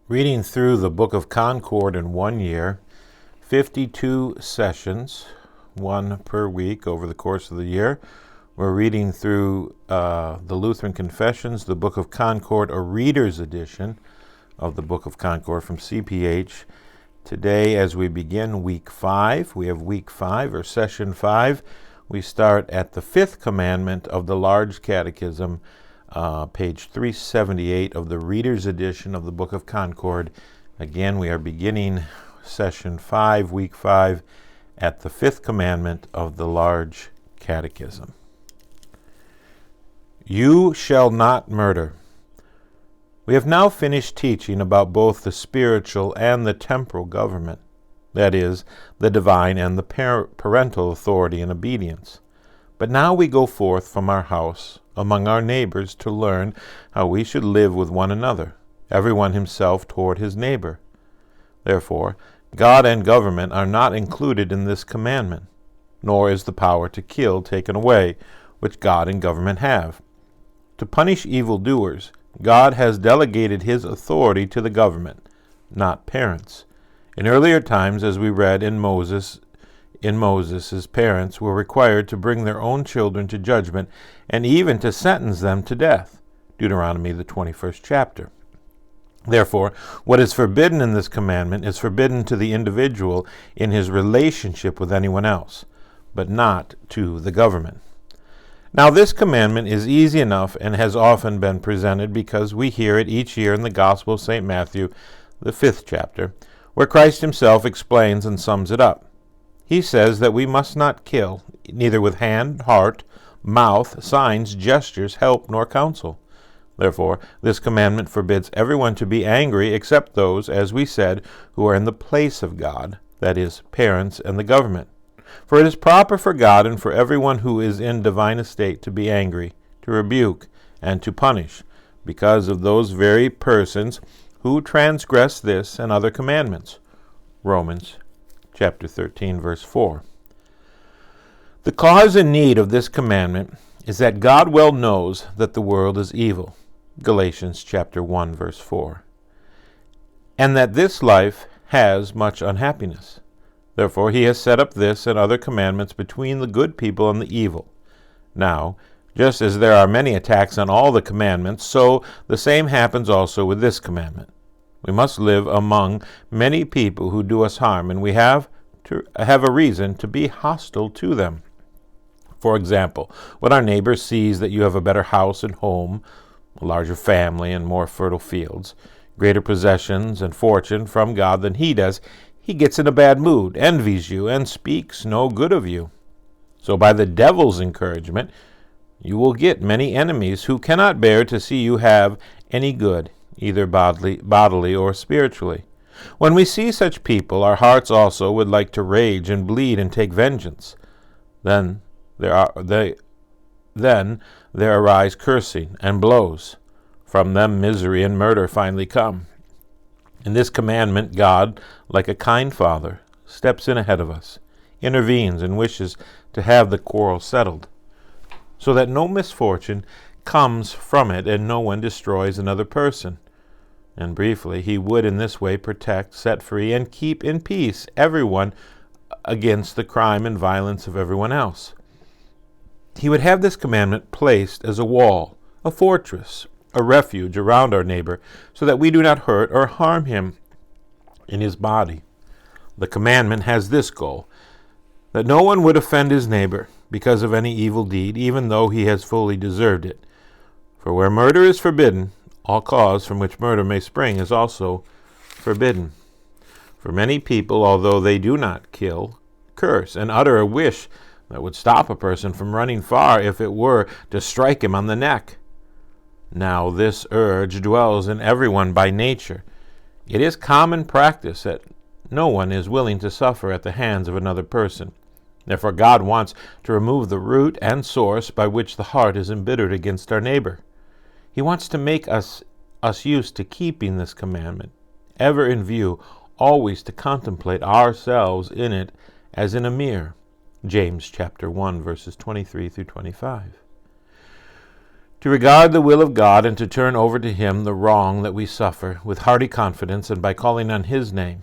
Reading through the Book of Concord in 1 year, 52 sessions, one per week over the course of the year. We're reading through the Lutheran Confessions, the Book of Concord, a reader's edition of the Book of Concord from CPH. Today, as we begin week 5, we have week 5 or session 5. We start at the 5th commandment of the Large Catechism, page 378 of the Reader's Edition of the Book of Concord. Again, we are beginning session 5, week 5, at the 5th commandment of the Large Catechism. You shall not murder. We have now finished teaching about both the spiritual and the temporal government, that is, the divine and the parental authority and obedience. But now we go forth from our house among our neighbors to learn how we should live with one another, everyone himself toward his neighbor. Therefore, God and government are not included in this commandment, nor is the power to kill taken away, which God and government have. To punish evildoers, God has delegated his authority to the government, not parents. In earlier times, as we read in Moses, his parents were required to bring their own children to judgment and even to sentence them to death. Deuteronomy, the 21st chapter. Therefore, what is forbidden in this commandment is forbidden to the individual in his relationship with anyone else, but not to the government. Now, this commandment is easy enough and has often been presented because we hear it each year in the Gospel of St. Matthew, the 5th chapter, where Christ himself explains and sums it up. He says that we must not kill, neither with hand, heart, mouth, signs, gestures, help, nor counsel. Therefore, this commandment forbids everyone to be angry except those, as we said, who are in the place of God, that is, parents and the government. For it is proper for God and for everyone who is in divine estate to be angry, to rebuke, and to punish, because of those very persons who transgress this and other commandments. Romans chapter 13, verse 4. The cause and need of this commandment is that God well knows that the world is evil. Galatians chapter 1, verse 4. And that this life has much unhappiness. Therefore he has set up this and other commandments between the good people and the evil. Now, just as there are many attacks on all the commandments, so the same happens also with this commandment. We must live among many people who do us harm, and we have a reason to be hostile to them. For example, when our neighbor sees that you have a better house and home, a larger family and more fertile fields, greater possessions and fortune from God than he does, he gets in a bad mood, envies you, and speaks no good of you. So by the devil's encouragement, you will get many enemies who cannot bear to see you have any good, either bodily or spiritually. When we see such people, our hearts also would like to rage and bleed and take vengeance. Then there arise cursing and blows. From them misery and murder finally come. In this commandment, God, like a kind father, steps in ahead of us, intervenes, and wishes to have the quarrel settled, so that no misfortune comes from it and no one destroys another person. And briefly, he would in this way protect, set free, and keep in peace everyone against the crime and violence of everyone else. He would have this commandment placed as a wall, a fortress, a refuge around our neighbor, so that we do not hurt or harm him in his body. The commandment has this goal, that no one would offend his neighbor because of any evil deed, even though he has fully deserved it. For where murder is forbidden, all cause from which murder may spring is also forbidden. For many people, although they do not kill, curse and utter a wish that would stop a person from running far if it were to strike him on the neck. Now this urge dwells in everyone by nature. It is common practice that no one is willing to suffer at the hands of another person. Therefore God wants to remove the root and source by which the heart is embittered against our neighbor. He wants to make us used to keeping this commandment, ever in view, always to contemplate ourselves in it as in a mirror. James chapter 1, verses 23 through 25. to regard the will of God and to turn over to Him the wrong that we suffer with hearty confidence and by calling on His name.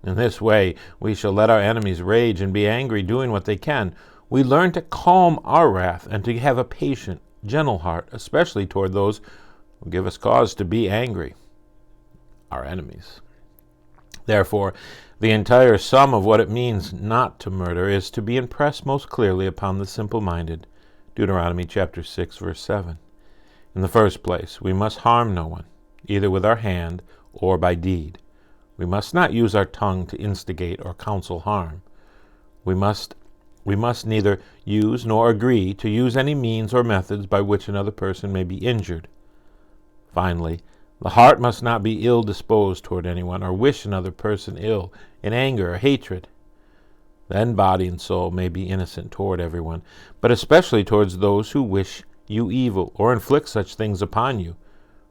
In this way, we shall let our enemies rage and be angry, doing what they can. We learn to calm our wrath and to have a patient, gentle heart, especially toward those who give us cause to be angry, our enemies. Therefore, the entire sum of what it means not to murder is to be impressed most clearly upon the simple-minded. Deuteronomy chapter 6, verse 7. In the first place, we must harm no one, either with our hand or by deed. We must not use our tongue to instigate or counsel harm. We must neither use nor agree to use any means or methods by which another person may be injured. Finally, the heart must not be ill-disposed toward anyone or wish another person ill in anger or hatred. Then body and soul may be innocent toward everyone, but especially towards those who wish you evil or inflict such things upon you.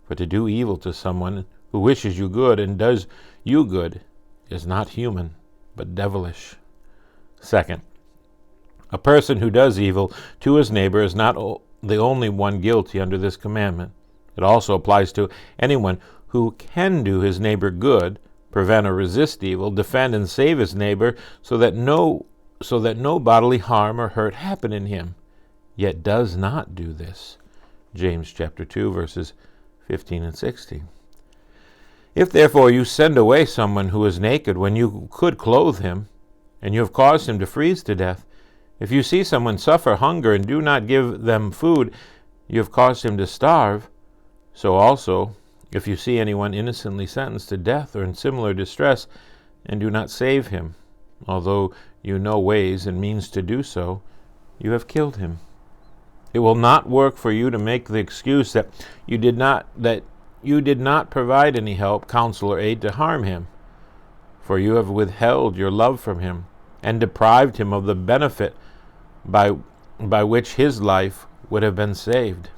For to do evil to someone who wishes you good and does you good is not human, but devilish. Second, a person who does evil to his neighbor is not the only one guilty under this commandment. It also applies to anyone who can do his neighbor good, prevent or resist evil, defend and save his neighbor, so that no bodily harm or hurt happen in him, yet does not do this. James chapter 2, verses 15 and 16. If therefore you send away someone who is naked when you could clothe him, and you have caused him to freeze to death, if you see someone suffer hunger and do not give them food, you have caused him to starve. So also, if you see anyone innocently sentenced to death or in similar distress, and do not save him, although you know ways and means to do so, you have killed him. It will not work for you to make the excuse that you did not provide any help, counsel, or aid to harm him, for you have withheld your love from him and deprived him of the benefit by which his life would have been saved.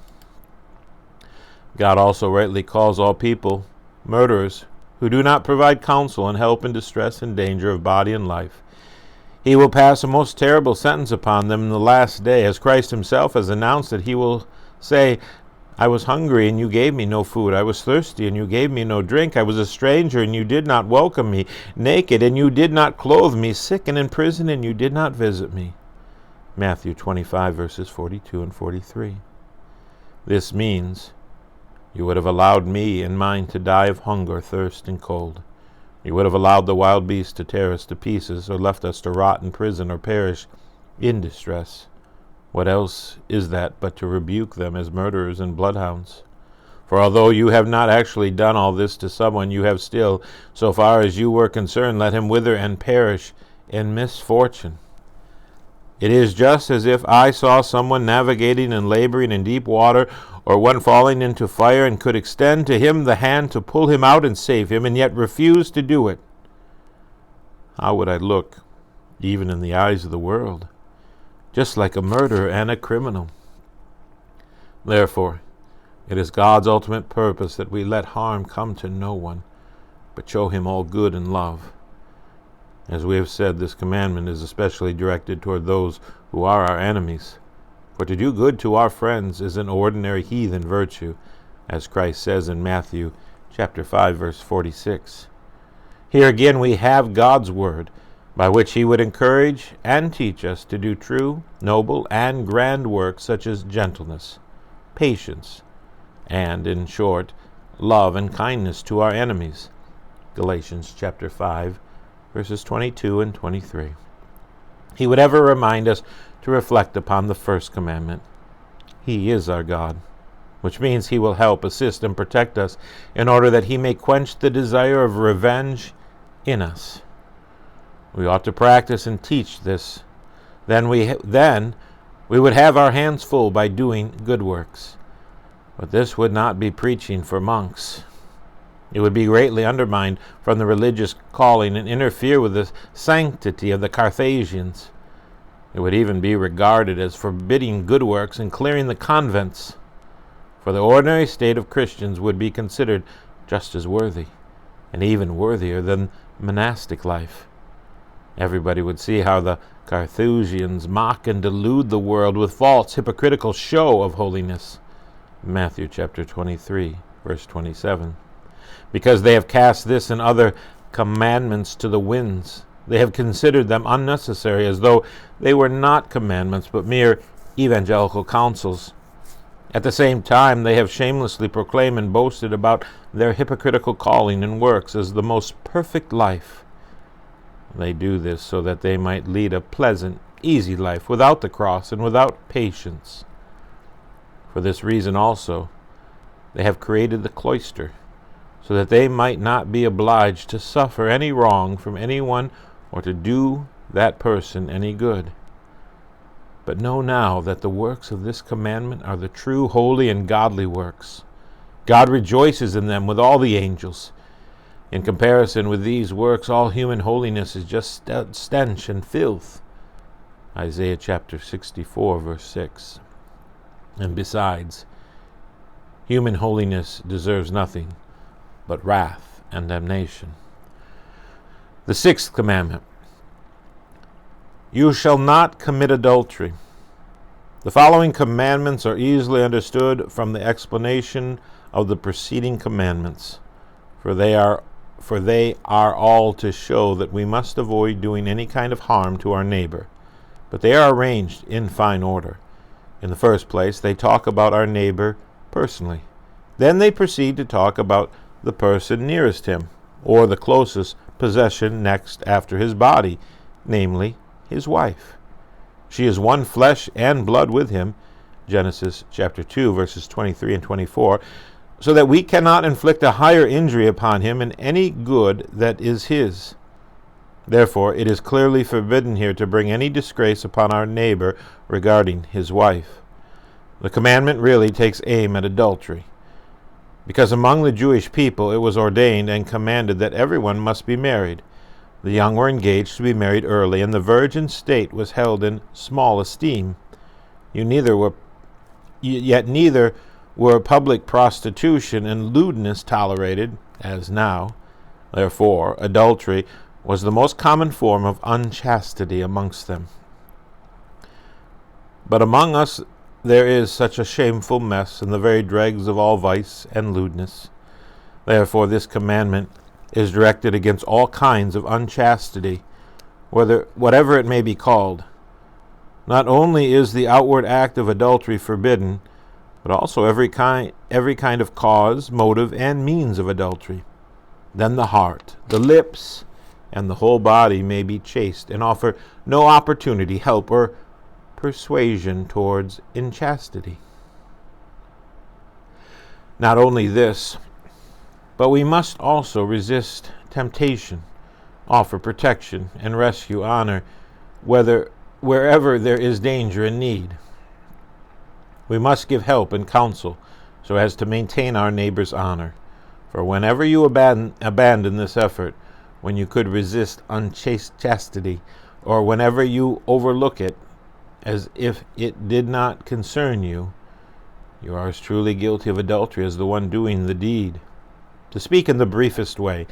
God also rightly calls all people murderers who do not provide counsel and help in distress and danger of body and life. He will pass a most terrible sentence upon them in the last day, as Christ himself has announced that he will say, I was hungry, and you gave me no food. I was thirsty, and you gave me no drink. I was a stranger, and you did not welcome me. Naked, and you did not clothe me. Sick and in prison, and you did not visit me. Matthew 25, verses 42 and 43. This means you would have allowed me and mine to die of hunger, thirst, and cold. You would have allowed the wild beasts to tear us to pieces, or left us to rot in prison or perish in distress. What else is that but to rebuke them as murderers and bloodhounds? For although you have not actually done all this to someone, you have still, so far as you were concerned, let him wither and perish in misfortune. It is just as if I saw someone navigating and laboring in deep water, or one falling into fire, and could extend to him the hand to pull him out and save him, and yet refuse to do it. How would I look, even in the eyes of the world? Just like a murderer and a criminal. Therefore, it is God's ultimate purpose that we let harm come to no one, but show him all good and love. As we have said, this commandment is especially directed toward those who are our enemies. For to do good to our friends is an ordinary heathen virtue, as Christ says in Matthew chapter 5, verse 46. Here again we have God's word, by which he would encourage and teach us to do true, noble, and grand works such as gentleness, patience, and, in short, love and kindness to our enemies. Galatians chapter 5, verses 22 and 23. He would ever remind us to reflect upon the first commandment. He is our God, which means he will help, assist, and protect us in order that he may quench the desire of revenge in us. We ought to practice and teach this. Then we would have our hands full by doing good works. But this would not be preaching for monks. It would be greatly undermined from the religious calling and interfere with the sanctity of the Carthusians. It would even be regarded as forbidding good works and clearing the convents, for the ordinary state of Christians would be considered just as worthy, and even worthier than monastic life. Everybody would see how the Carthusians mock and delude the world with false, hypocritical show of holiness. Matthew chapter 23, verse 27. Because they have cast this and other commandments to the winds. They have considered them unnecessary, as though they were not commandments, but mere evangelical counsels. At the same time, they have shamelessly proclaimed and boasted about their hypocritical calling and works as the most perfect life. They do this so that they might lead a pleasant, easy life without the cross and without patience. For this reason also, they have created the cloister, so that they might not be obliged to suffer any wrong from anyone or to do that person any good. But know now that the works of this commandment are the true, holy, and godly works. God rejoices in them with all the angels. In comparison with these works, all human holiness is just stench and filth. Isaiah chapter 64, verse 6. And besides, human holiness deserves nothing but wrath and damnation. The sixth commandment: you shall not commit adultery. The following commandments are easily understood from the explanation of the preceding commandments, for they are all to show that we must avoid doing any kind of harm to our neighbor, but they are arranged in fine order. In the first place, they talk about our neighbor personally. Then they proceed to talk about the person nearest him, or the closest possession next after his body, namely his wife. She is one flesh and blood with him, Genesis chapter 2, verses 23 and 24, so that we cannot inflict a higher injury upon him in any good that is his. Therefore, it is clearly forbidden here to bring any disgrace upon our neighbor regarding his wife. The commandment really takes aim at adultery, because among the Jewish people it was ordained and commanded that everyone must be married. The young were engaged to be married early, and the virgin state was held in small esteem. Yet neither were public prostitution and lewdness tolerated, as now. Therefore, adultery was the most common form of unchastity amongst them. But among us there is such a shameful mess in the very dregs of all vice and lewdness. Therefore this commandment is directed against all kinds of unchastity, whatever it may be called. Not only is the outward act of adultery forbidden, but also every kind of cause, motive, and means of adultery. Then the heart, the lips, and the whole body may be chaste, and offer no opportunity, help, or persuasion towards inchastity. Not only this, but we must also resist temptation, offer protection, and rescue honor wherever there is danger and need. We must give help and counsel so as to maintain our neighbor's honor. For whenever you abandon this effort, when you could resist unchastity, or whenever you overlook it as if it did not concern you, you are as truly guilty of adultery as the one doing the deed. To speak in the briefest way,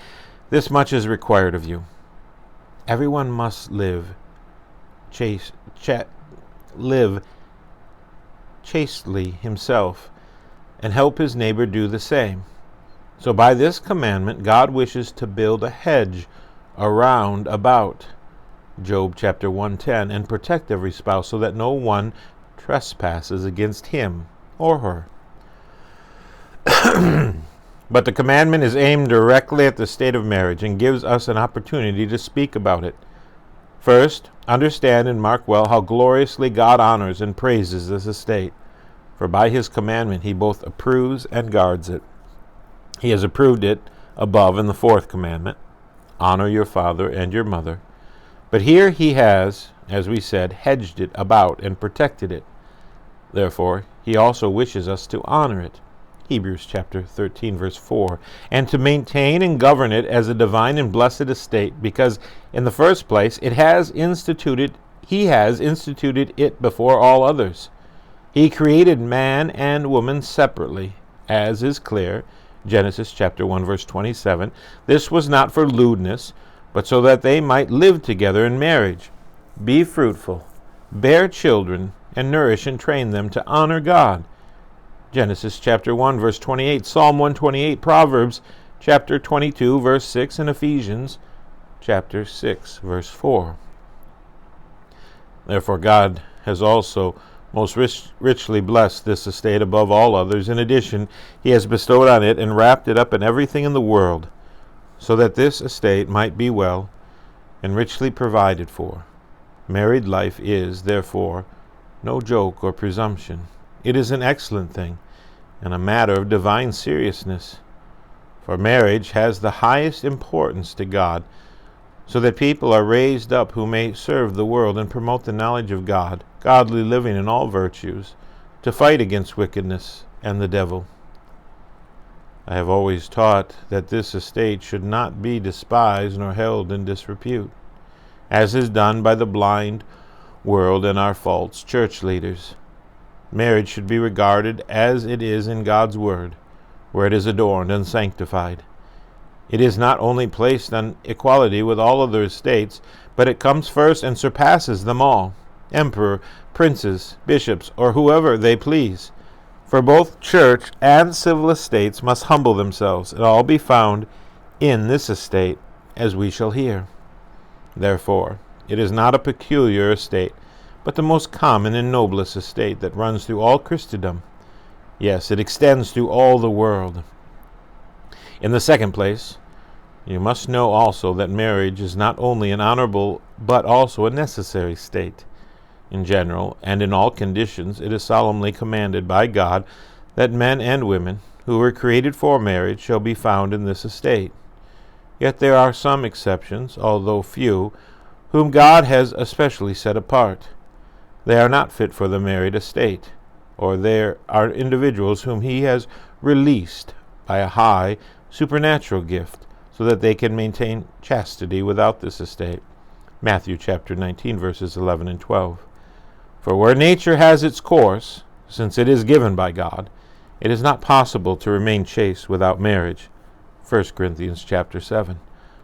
this much is required of you. Everyone must live chastely himself, and help his neighbor do the same. So by this commandment, God wishes to build a hedge around about, Job chapter 1:10, and protect every spouse so that no one trespasses against him or her. But the commandment is aimed directly at the state of marriage and gives us an opportunity to speak about it. First, understand and mark well how gloriously God honors and praises this estate, for by his commandment he both approves and guards it. He has approved it above in the fourth commandment, honor your father and your mother. But here he has, as we said, hedged it about and protected it. Therefore, he also wishes us to honor it, Hebrews chapter 13, verse 4, and to maintain and govern it as a divine and blessed estate, because in the first place he has instituted it before all others. He created man and woman separately, as is clear, Genesis chapter 1, verse 27. This was not for lewdness, but so that they might live together in marriage, be fruitful, bear children, and nourish and train them to honor God. Genesis chapter 1, verse 28, Psalm 128, Proverbs chapter 22, verse 6, and Ephesians chapter 6, verse 4. Therefore God has also most richly blessed this estate above all others. In addition, he has bestowed on it and wrapped it up in everything in the world, so that this estate might be well and richly provided for. Married life is, therefore, no joke or presumption. It is an excellent thing and a matter of divine seriousness. For marriage has the highest importance to God, so that people are raised up who may serve the world and promote the knowledge of God, godly living in all virtues, to fight against wickedness and the devil. I have always taught that this estate should not be despised nor held in disrepute, as is done by the blind world and our false church leaders. Marriage should be regarded as it is in God's Word, where it is adorned and sanctified. It is not only placed on equality with all other estates, but it comes first and surpasses them all, emperor, princes, bishops, or whoever they please. For both church and civil estates must humble themselves, and all be found in this estate, as we shall hear. Therefore, it is not a peculiar estate, but the most common and noblest estate that runs through all Christendom. Yes, it extends through all the world. In the second place, you must know also that marriage is not only an honorable, but also a necessary state. In general, and in all conditions, it is solemnly commanded by God that men and women, who were created for marriage, shall be found in this estate. Yet there are some exceptions, although few, whom God has especially set apart. They are not fit for the married estate, or there are individuals whom he has released by a high supernatural gift, so that they can maintain chastity without this estate. Matthew chapter 19, verses 11 and 12. For where nature has its course, since it is given by God, it is not possible to remain chaste without marriage. 1 Corinthians chapter 7.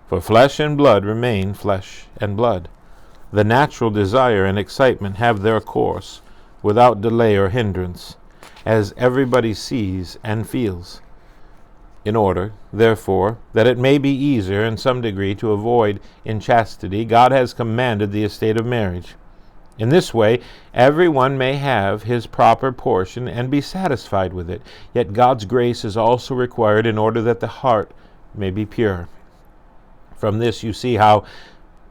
For flesh and blood remain flesh and blood. The natural desire and excitement have their course, without delay or hindrance, as everybody sees and feels. In order, therefore, that it may be easier in some degree to avoid inchastity, God has commanded the estate of marriage. In this way, every one may have his proper portion and be satisfied with it. Yet God's grace is also required in order that the heart may be pure. From this you see how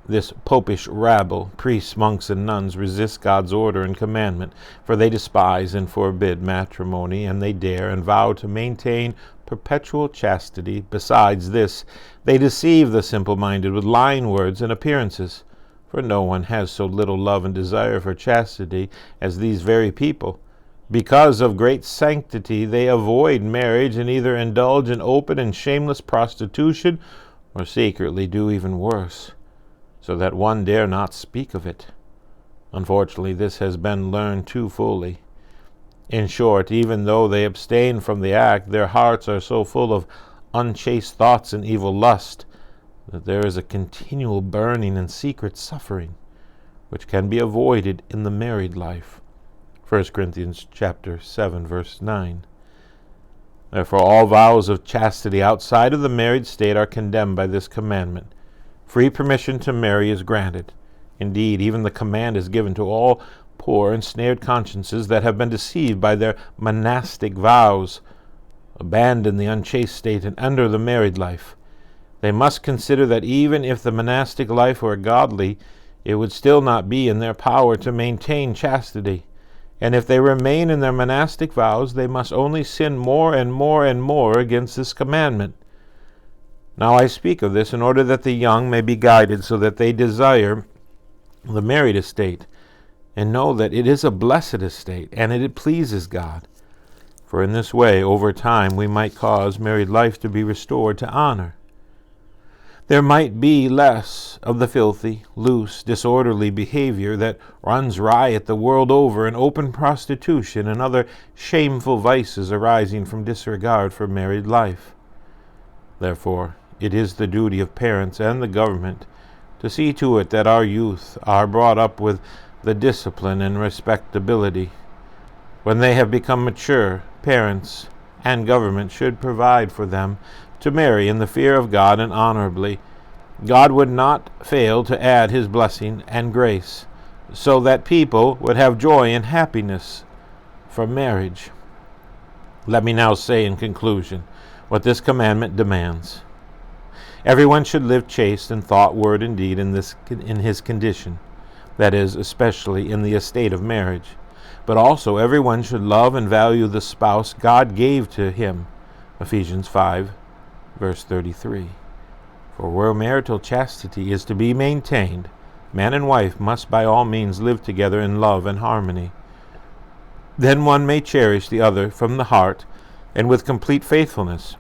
this popish rabble, priests, monks, and nuns, resist God's order and commandment, for they despise and forbid matrimony, and they dare and vow to maintain perpetual chastity. Besides this, they deceive the simple-minded with lying words and appearances. For no one has so little love and desire for chastity as these very people. Because of great sanctity, they avoid marriage and either indulge in open and shameless prostitution, or secretly do even worse, so that one dare not speak of it. Unfortunately, this has been learned too fully. In short, even though they abstain from the act, their hearts are so full of unchaste thoughts and evil lust that there is a continual burning and secret suffering, which can be avoided in the married life. 1 Corinthians chapter 7, verse 9. Therefore, all vows of chastity outside of the married state are condemned by this commandment. Free permission to marry is granted. Indeed, even the command is given to all poor ensnared consciences that have been deceived by their monastic vows. Abandon the unchaste state and enter the married life. They must consider that even if the monastic life were godly, it would still not be in their power to maintain chastity. And if they remain in their monastic vows, they must only sin more and more and more against this commandment. Now I speak of this in order that the young may be guided so that they desire the married estate, and know that it is a blessed estate, and it pleases God. For in this way, over time, we might cause married life to be restored to honor. There might be less of the filthy, loose, disorderly behavior that runs riot the world over in open prostitution and other shameful vices arising from disregard for married life. Therefore, it is the duty of parents and the government to see to it that our youth are brought up with the discipline and respectability. When they have become mature, parents and government should provide for them to marry in the fear of God and honorably, God would not fail to add his blessing and grace, so that people would have joy and happiness from marriage. Let me now say in conclusion what this commandment demands. Everyone should live chaste in thought, word, and deed in his condition, that is, especially in the estate of marriage. But also everyone should love and value the spouse God gave to him. Ephesians 5, verse 33. For where marital chastity is to be maintained, man and wife must by all means live together in love and harmony. Then one may cherish the other from the heart and with complete faithfulness.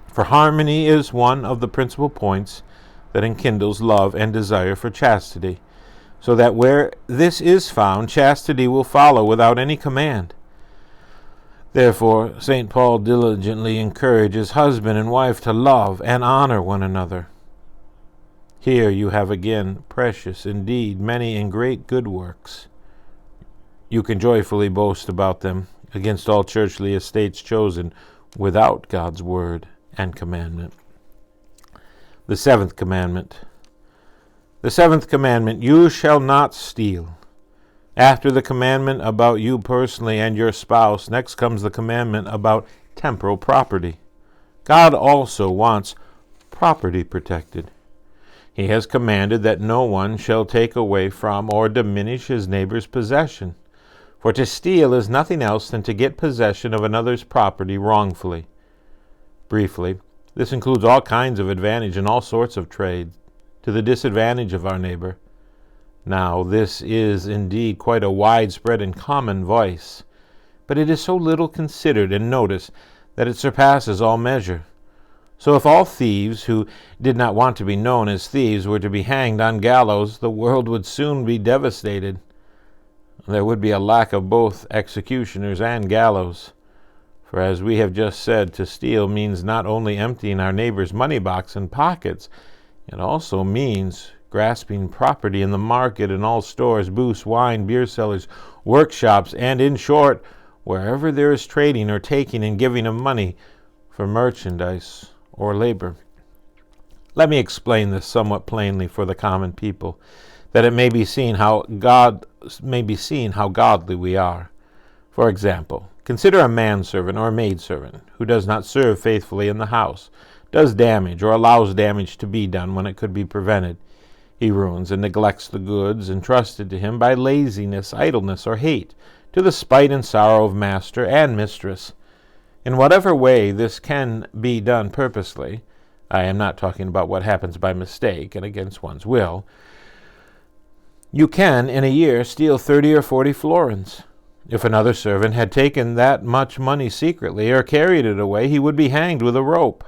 For harmony is one of the principal points that enkindles love and desire for chastity, so that where this is found, chastity will follow without any command. Therefore, St. Paul diligently encourages husband and wife to love and honor one another. Here you have again precious, indeed, many and great good works. You can joyfully boast about them against all churchly estates chosen without God's word and commandment. The seventh commandment. The seventh commandment, you shall not steal. After the commandment about you personally and your spouse, next comes the commandment about temporal property. God also wants property protected. He has commanded that no one shall take away from or diminish his neighbor's possession. For to steal is nothing else than to get possession of another's property wrongfully. Briefly, this includes all kinds of advantage in all sorts of trade, to the disadvantage of our neighbor. Now, this is indeed quite a widespread and common vice, but it is so little considered and noticed that it surpasses all measure. So if all thieves who did not want to be known as thieves were to be hanged on gallows, the world would soon be devastated. There would be a lack of both executioners and gallows. For as we have just said, to steal means not only emptying our neighbor's money box and pockets, it also means grasping property in the market, in all stores, booths, wine, beer cellars, workshops, and in short, wherever there is trading or taking and giving of money for merchandise or labor. Let me explain this somewhat plainly for the common people, that it may be seen how godly we are. For example, consider a manservant or a maidservant who does not serve faithfully in the house, does damage or allows damage to be done when it could be prevented. He ruins and neglects the goods entrusted to him by laziness, idleness, or hate, to the spite and sorrow of master and mistress. In whatever way this can be done purposely, I am not talking about what happens by mistake and against one's will, you can, in a year, steal 30 or 40 florins. If another servant had taken that much money secretly or carried it away, he would be hanged with a rope.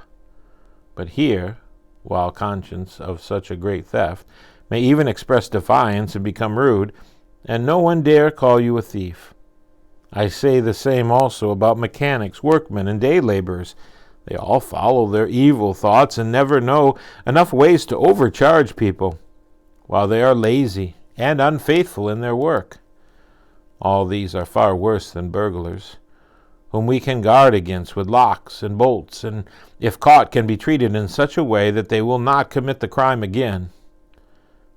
But here, while conscious of such a great theft, may even express defiance and become rude, and no one dare call you a thief. I say the same also about mechanics, workmen, and day laborers. They all follow their evil thoughts and never know enough ways to overcharge people, while they are lazy and unfaithful in their work. All these are far worse than burglars, whom we can guard against with locks and bolts, and if caught can be treated in such a way that they will not commit the crime again.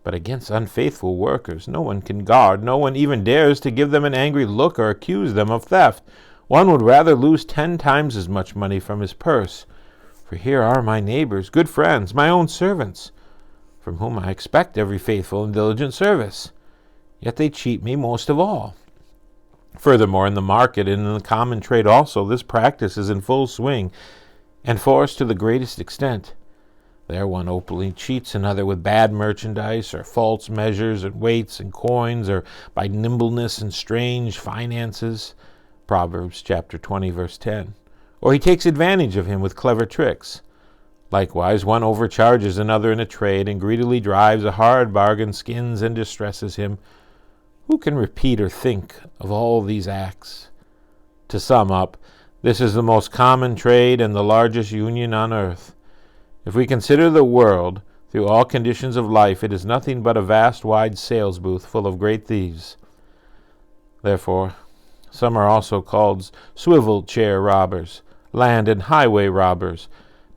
But against unfaithful workers no one can guard, no one even dares to give them an angry look or accuse them of theft. One would rather lose 10 times as much money from his purse, for here are my neighbors, good friends, my own servants, from whom I expect every faithful and diligent service. Yet they cheat me most of all. Furthermore, in the market and in the common trade also, this practice is in full swing, and forced to the greatest extent. There one openly cheats another with bad merchandise, or false measures and weights and coins, or by nimbleness and strange finances. Proverbs chapter 20, verse 10. Or he takes advantage of him with clever tricks. Likewise, one overcharges another in a trade, and greedily drives a hard bargain, skins and distresses him. Who can repeat or think of all these acts? To sum up, this is the most common trade and the largest union on earth. If we consider the world through all conditions of life, it is nothing but a vast wide sales booth full of great thieves. Therefore, Some are also called swivel chair robbers, land and highway robbers,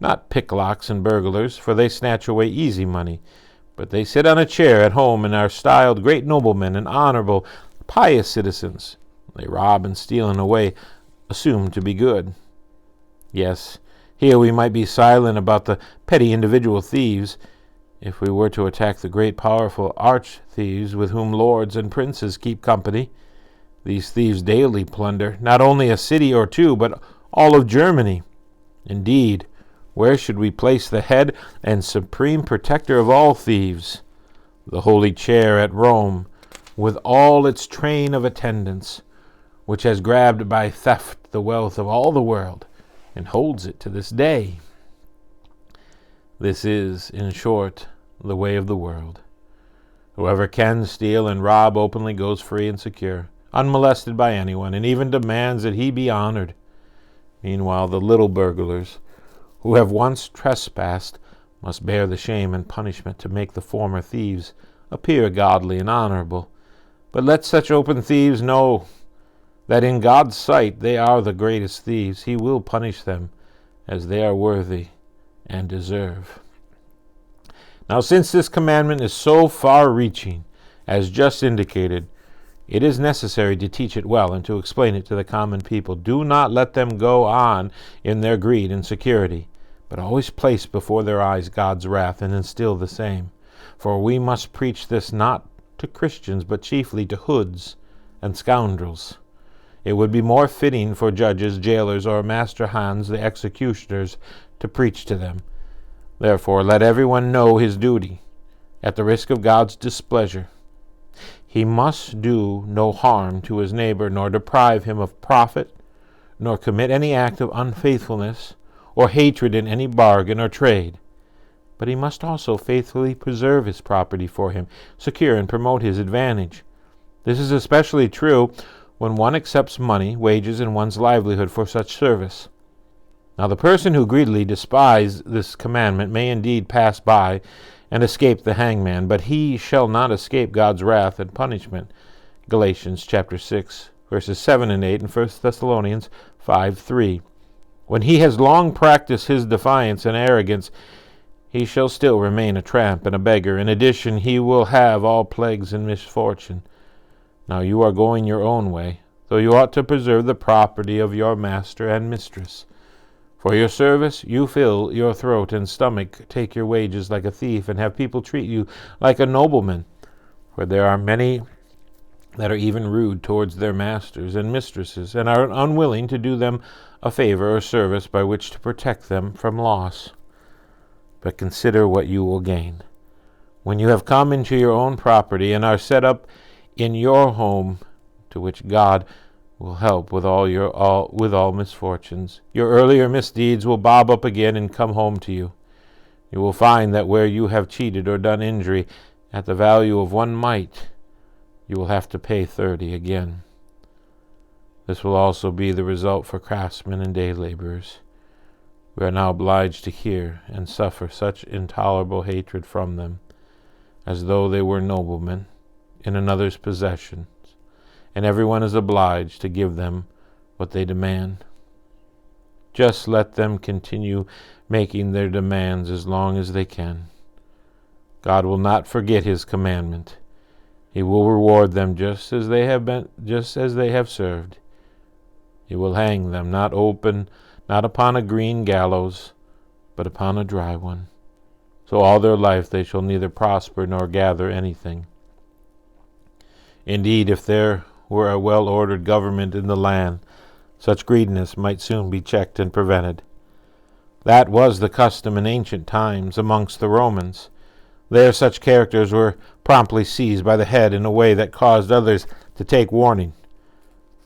not picklocks and burglars, for they snatch away easy money, but they sit on a chair at home and are styled great noblemen and honorable, pious citizens. They rob and steal in a way assumed to be good. Yes, here we might be silent about the petty individual thieves, if we were to attack the great powerful arch-thieves with whom lords and princes keep company. These thieves daily plunder not only a city or two, but all of Germany. Indeed, where should we place the head and supreme protector of all thieves? The holy chair at Rome, with all its train of attendants, which has grabbed by theft the wealth of all the world, and holds it to this day. This is, in short, the way of the world. Whoever can steal and rob openly goes free and secure, unmolested by anyone, and even demands that he be honored. Meanwhile, the little burglars, who have once trespassed, must bear the shame and punishment to make the former thieves appear godly and honorable. But let such open thieves know that in God's sight they are the greatest thieves. He will punish them as they are worthy and deserve. Now, since this commandment is so far-reaching, as just indicated, it is necessary to teach it well and to explain it to the common people. Do not let them go on in their greed and security, but always place before their eyes God's wrath and instill the same. For we must preach this not to Christians, but chiefly to hoods and scoundrels. It would be more fitting for judges, jailers, or master hands, the executioners, to preach to them. Therefore, let everyone know his duty, at the risk of God's displeasure. He must do no harm to his neighbor, nor deprive him of profit, nor commit any act of unfaithfulness or hatred in any bargain or trade. But he must also faithfully preserve his property for him, secure and promote his advantage. This is especially true when one accepts money, wages, and one's livelihood for such service. Now the person who greedily despises this commandment may indeed pass by and escape the hangman, but he shall not escape God's wrath and punishment. Galatians chapter 6, verses 7 and 8, and 1 Thessalonians 5:3. When he has long practiced his defiance and arrogance, he shall still remain a tramp and a beggar. In addition, he will have all plagues and misfortune. Now you are going your own way, though you ought to preserve the property of your master and mistress. For your service, you fill your throat and stomach, take your wages like a thief, and have people treat you like a nobleman. For there are many that are even rude towards their masters and mistresses, and are unwilling to do them a favor or service by which to protect them from loss. But consider what you will gain. When you have come into your own property and are set up in your home, to which God will help with all misfortunes, your earlier misdeeds will bob up again and come home to you. You will find that where you have cheated or done injury at the value of 1 mite, you will have to pay 30 again. This will also be the result for craftsmen and day laborers. We are now obliged to hear and suffer such intolerable hatred from them, as though they were noblemen in another's possessions, and everyone is obliged to give them what they demand. Just let them continue making their demands as long as they can. God will not forget his commandment. He will reward them just as they have served. He will hang them not upon a green gallows, but upon a dry one. So all their life they shall neither prosper nor gather anything. Indeed, if there were a well-ordered government in the land, such greediness might soon be checked and prevented. That was the custom in ancient times amongst the Romans. There such characters were promptly seized by the head in a way that caused others to take warning.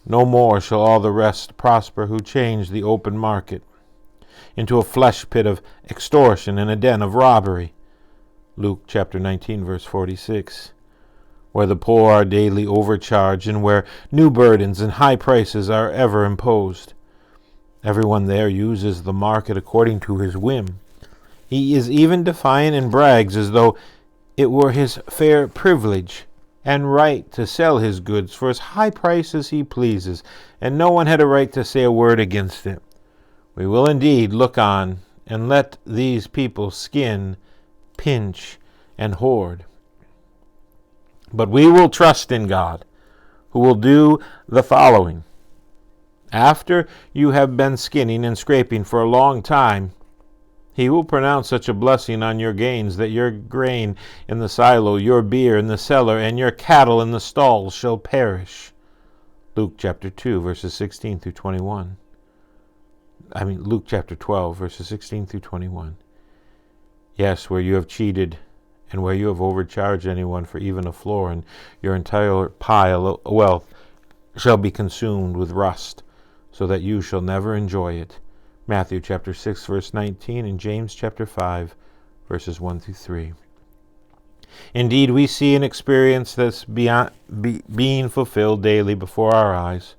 No more shall all the rest prosper who change the open market into a flesh pit of extortion and a den of robbery. Luke chapter 19, verse 46. Where the poor are daily overcharged, and where new burdens and high prices are ever imposed. Everyone there uses the market according to his whim. He is even defiant and brags as though it were his fair privilege and right to sell his goods for as high price as he pleases, and no one had a right to say a word against it. We will indeed look on and let these people skin, pinch, and hoard. But we will trust in God, who will do the following. After you have been skinning and scraping for a long time, he will pronounce such a blessing on your gains that your grain in the silo, your beer in the cellar, and your cattle in the stalls shall perish. Luke chapter 2, verses 16 through 21. Luke chapter 12, verses 16 through 21. Yes, where you have cheated and where you have overcharged anyone for even a florin, your entire pile of wealth shall be consumed with rust, so that you shall never enjoy it. Matthew chapter 6, verse 19, and James chapter 5, verses 1 through 3. Indeed, we see and experience this being fulfilled daily before our eyes.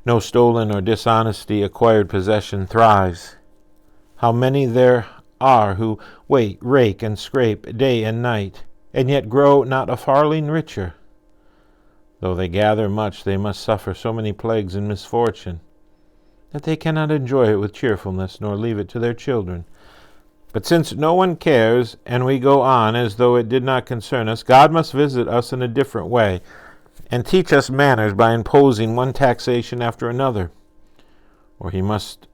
No stolen or dishonesty acquired possession thrives. How many there are who rake and scrape day and night, and yet grow not a farthing richer. Though they gather much, they must suffer so many plagues and misfortune, that they cannot enjoy it with cheerfulness, nor leave it to their children. But since no one cares, and we go on as though it did not concern us, God must visit us in a different way, and teach us manners by imposing one taxation after another. Or he must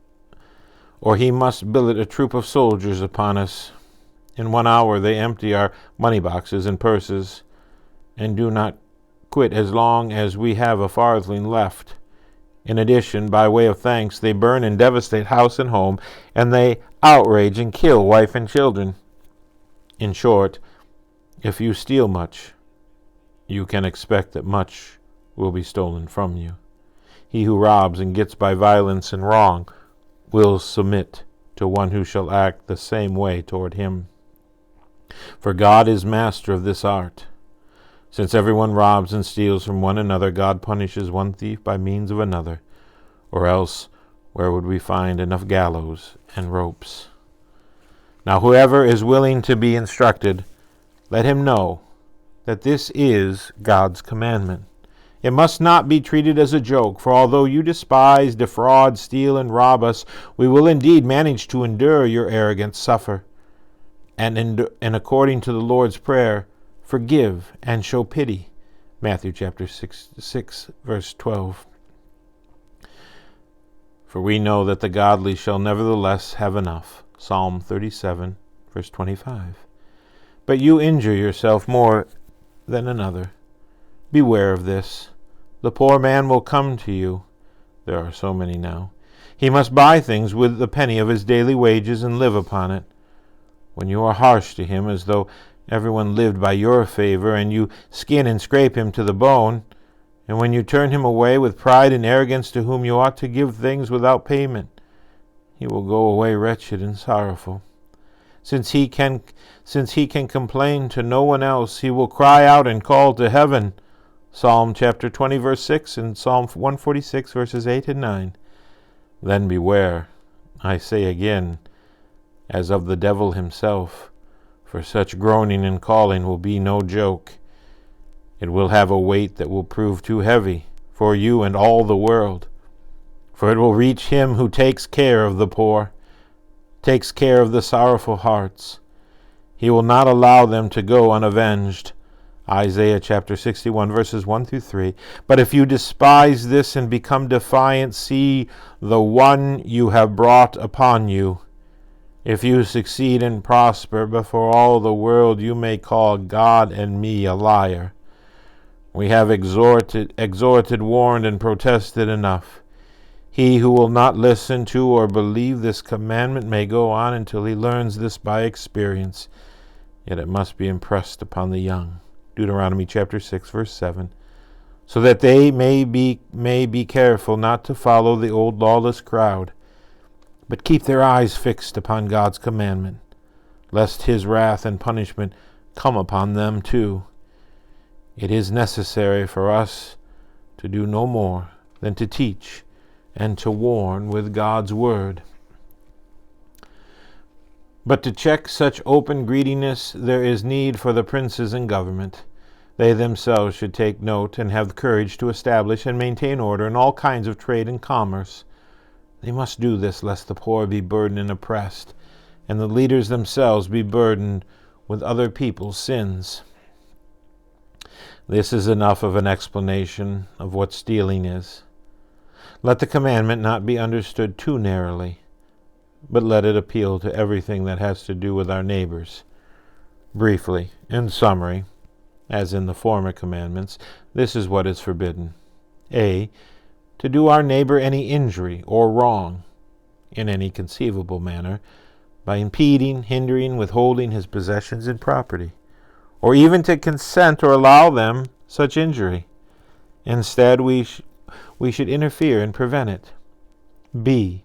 billet a troop of soldiers upon us. In 1 hour they empty our money boxes and purses, and do not quit as long as we have a farthing left. In addition, by way of thanks, they burn and devastate house and home, and they outrage and kill wife and children. In short, if you steal much, you can expect that much will be stolen from you. He who robs and gets by violence and wrong will submit to one who shall act the same way toward him. For God is master of this art. Since everyone robs and steals from one another, God punishes one thief by means of another. Or else, where would we find enough gallows and ropes? Now whoever is willing to be instructed, let him know that this is God's commandment. It must not be treated as a joke, for although you despise, defraud, steal, and rob us, we will indeed manage to endure your arrogance, suffer, and according to the Lord's Prayer, forgive and show pity. Matthew chapter 6, verse 12. For we know that the godly shall nevertheless have enough. Psalm 37, verse 25. But you injure yourself more than another. Beware of this. The poor man will come to you. There are so many now. He must buy things with the penny of his daily wages and live upon it. When you are harsh to him, as though everyone lived by your favor, and you skin and scrape him to the bone, and when you turn him away with pride and arrogance to whom you ought to give things without payment, he will go away wretched and sorrowful. Since he can complain to no one else, he will cry out and call to heaven. Psalm chapter 20, verse 6, and Psalm 146, verses 8 and 9. Then beware, I say again, as of the devil himself, for such groaning and calling will be no joke. It will have a weight that will prove too heavy for you and all the world. For it will reach him who takes care of the poor, takes care of the sorrowful hearts. He will not allow them to go unavenged. Isaiah chapter 61, verses 1 through 3. But if you despise this and become defiant, see the one you have brought upon you. If you succeed and prosper before all the world, you may call God and me a liar. We have exhorted, warned, and protested enough. He who will not listen to or believe this commandment may go on until he learns this by experience. Yet it must be impressed upon the young. Deuteronomy chapter 6, verse 7. So that they may be careful not to follow the old lawless crowd, but keep their eyes fixed upon God's commandment, lest his wrath and punishment come upon them too. It is necessary for us to do no more than to teach and to warn with God's word. But to check such open greediness, there is need for the princes in government. They themselves should take note and have the courage to establish and maintain order in all kinds of trade and commerce. They must do this lest the poor be burdened and oppressed, and the leaders themselves be burdened with other people's sins. This is enough of an explanation of what stealing is. Let the commandment not be understood too narrowly, but let it appeal to everything that has to do with our neighbors. Briefly, in summary, as in the former commandments, this is what is forbidden. A. To do our neighbor any injury or wrong, in any conceivable manner, by impeding, hindering, withholding his possessions and property, or even to consent or allow them such injury. Instead, we should interfere and prevent it. B.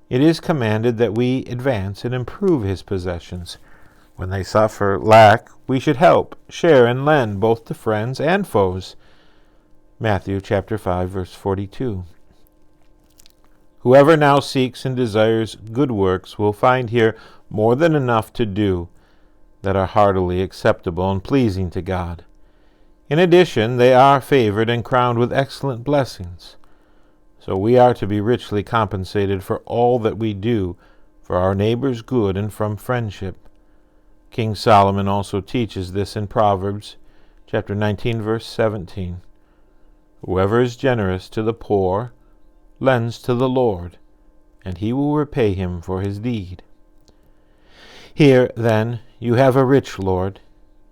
It is commanded that we advance and improve his possessions. When they suffer lack, we should help, share, and lend both to friends and foes. Matthew chapter 5, verse 42. Whoever now seeks and desires good works will find here more than enough to do that are heartily acceptable and pleasing to God. In addition, they are favored and crowned with excellent blessings. So we are to be richly compensated for all that we do for our neighbor's good and from friendship. King Solomon also teaches this in Proverbs chapter 19, verse 17. Whoever is generous to the poor lends to the Lord, and he will repay him for his deed. Here, then, you have a rich Lord.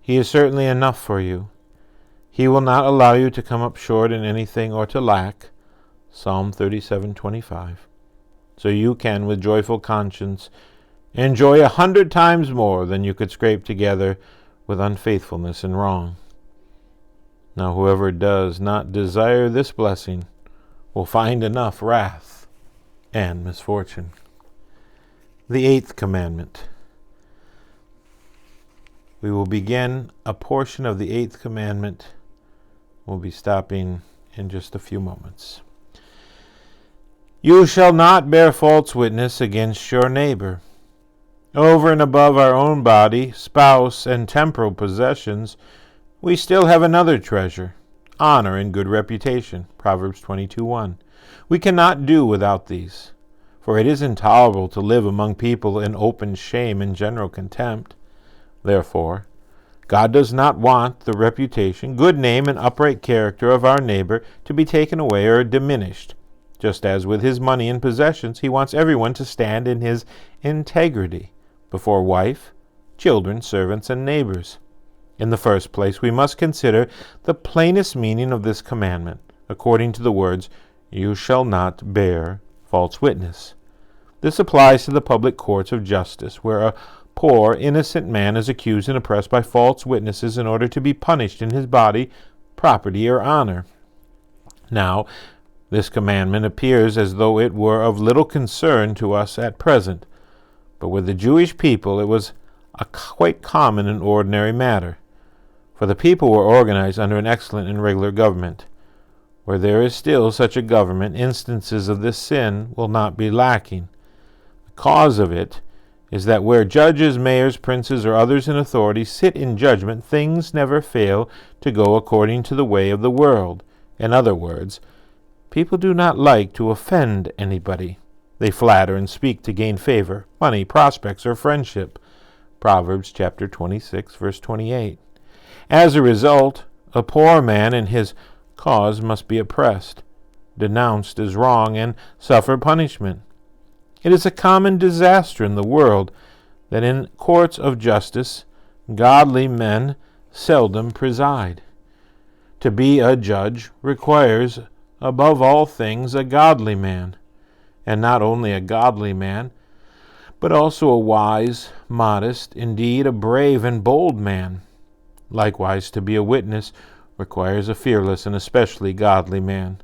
He is certainly enough for you. He will not allow you to come up short in anything or to lack. Psalm 37:25. So you can, with joyful conscience, enjoy 100 times more than you could scrape together with unfaithfulness and wrong. Now whoever does not desire this blessing will find enough wrath and misfortune. The 8th commandment. We will begin a portion of the 8th commandment. We'll be stopping in just a few moments. You shall not bear false witness against your neighbor. Over and above our own body, spouse, and temporal possessions, we still have another treasure, honor and good reputation. Proverbs 22:1. We cannot do without these, for it is intolerable to live among people in open shame and general contempt. Therefore, God does not want the reputation, good name, and upright character of our neighbor to be taken away or diminished. Just as with his money and possessions, he wants everyone to stand in his integrity before wife, children, servants, and neighbors. In the first place, we must consider the plainest meaning of this commandment, according to the words, "You shall not bear false witness." This applies to the public courts of justice, where a poor, innocent man is accused and oppressed by false witnesses in order to be punished in his body, property, or honor. Now, this commandment appears as though it were of little concern to us at present, but with the Jewish people it was a quite common and ordinary matter, for the people were organized under an excellent and regular government. Where there is still such a government, instances of this sin will not be lacking. The cause of it is that where judges, mayors, princes, or others in authority sit in judgment, things never fail to go according to the way of the world. In other words, people do not like to offend anybody. They flatter and speak to gain favor, money, prospects, or friendship. Proverbs chapter 26, verse 28. As a result, a poor man in his cause must be oppressed, denounced as wrong, and suffer punishment. It is a common disaster in the world that in courts of justice godly men seldom preside. To be a judge requires, above all things, a godly man, and not only a godly man, but also a wise, modest, indeed a brave and bold man. Likewise, to be a witness requires a fearless and especially godly man.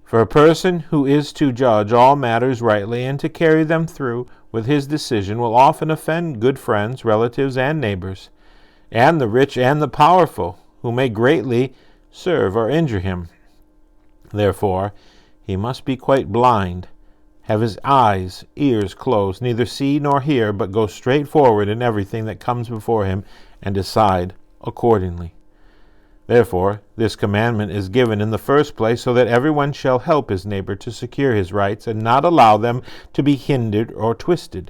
For a person who is to judge all matters rightly and to carry them through with his decision will often offend good friends, relatives, and neighbors, and the rich and the powerful, who may greatly serve or injure him. Therefore, he must be quite blind, have his eyes, ears closed, neither see nor hear, but go straight forward in everything that comes before him, and decide accordingly. Therefore, this commandment is given in the first place so that everyone shall help his neighbor to secure his rights and not allow them to be hindered or twisted.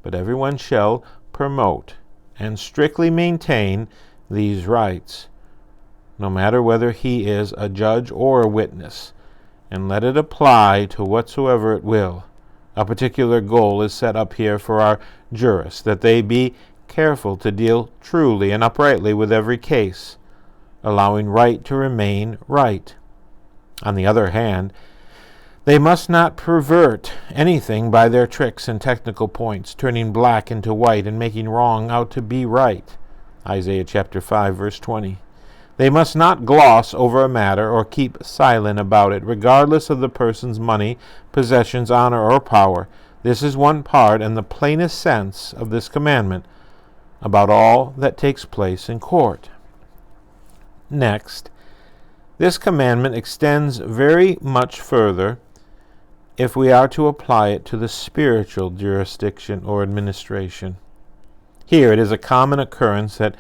But everyone shall promote and strictly maintain these rights, no matter whether he is a judge or a witness, and let it apply to whatsoever it will. A particular goal is set up here for our jurists, that they be careful to deal truly and uprightly with every case, allowing right to remain right. On the other hand, they must not pervert anything by their tricks and technical points, turning black into white and making wrong out to be right. Isaiah chapter 5, verse 20. They must not gloss over a matter or keep silent about it, regardless of the person's money, possessions, honor, or power. This is one part and the plainest sense of this commandment about all that takes place in court. Next, this commandment extends very much further if we are to apply it to the spiritual jurisdiction or administration. Here it is a common occurrence that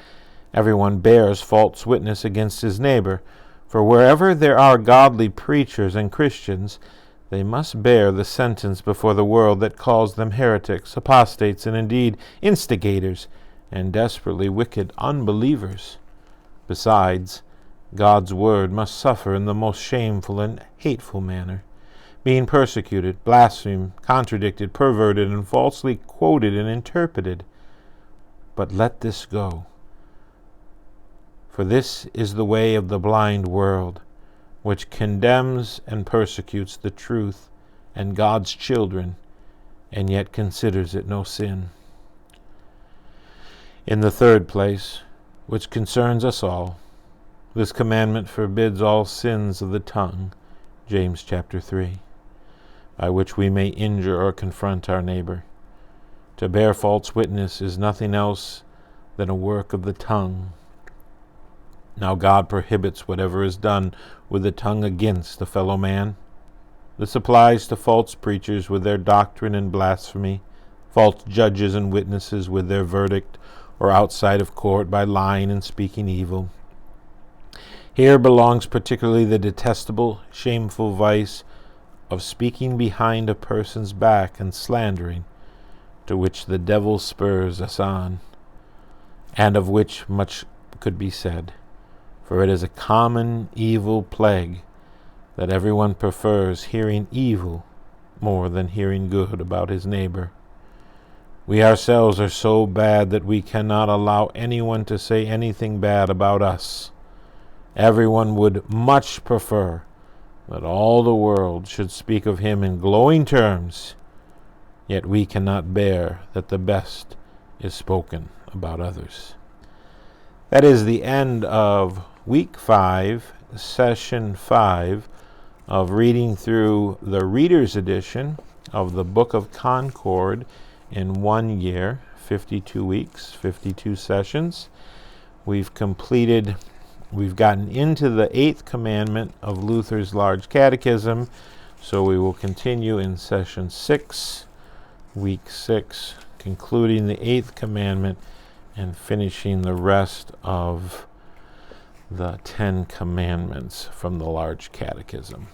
everyone bears false witness against his neighbor, for wherever there are godly preachers and Christians, they must bear the sentence before the world that calls them heretics, apostates, and indeed instigators, and desperately wicked unbelievers. Besides, God's word must suffer in the most shameful and hateful manner, being persecuted, blasphemed, contradicted, perverted, and falsely quoted and interpreted. But let this go. For this is the way of the blind world, which condemns and persecutes the truth and God's children, and yet considers it no sin. In the third place, which concerns us all, this commandment forbids all sins of the tongue, James chapter 3, by which we may injure or confront our neighbor. To bear false witness is nothing else than a work of the tongue. Now God prohibits whatever is done with the tongue against a fellow man. This applies to false preachers with their doctrine and blasphemy, false judges and witnesses with their verdict, or outside of court by lying and speaking evil. Here belongs particularly the detestable, shameful vice of speaking behind a person's back and slandering, to which the devil spurs us on, and of which much could be said. For it is a common evil plague that everyone prefers hearing evil more than hearing good about his neighbor. We ourselves are so bad that we cannot allow anyone to say anything bad about us. Everyone would much prefer that all the world should speak of him in glowing terms, yet we cannot bear that the best is spoken about others. That is the end of Week 5, Session 5 of reading through the Reader's Edition of the Book of Concord in 1 year, 52 weeks, 52 sessions. We've gotten into the 8th commandment of Luther's Large Catechism, so we will continue in Session 6, Week 6, concluding the 8th commandment and finishing the rest of the 10 commandments from the Large Catechism.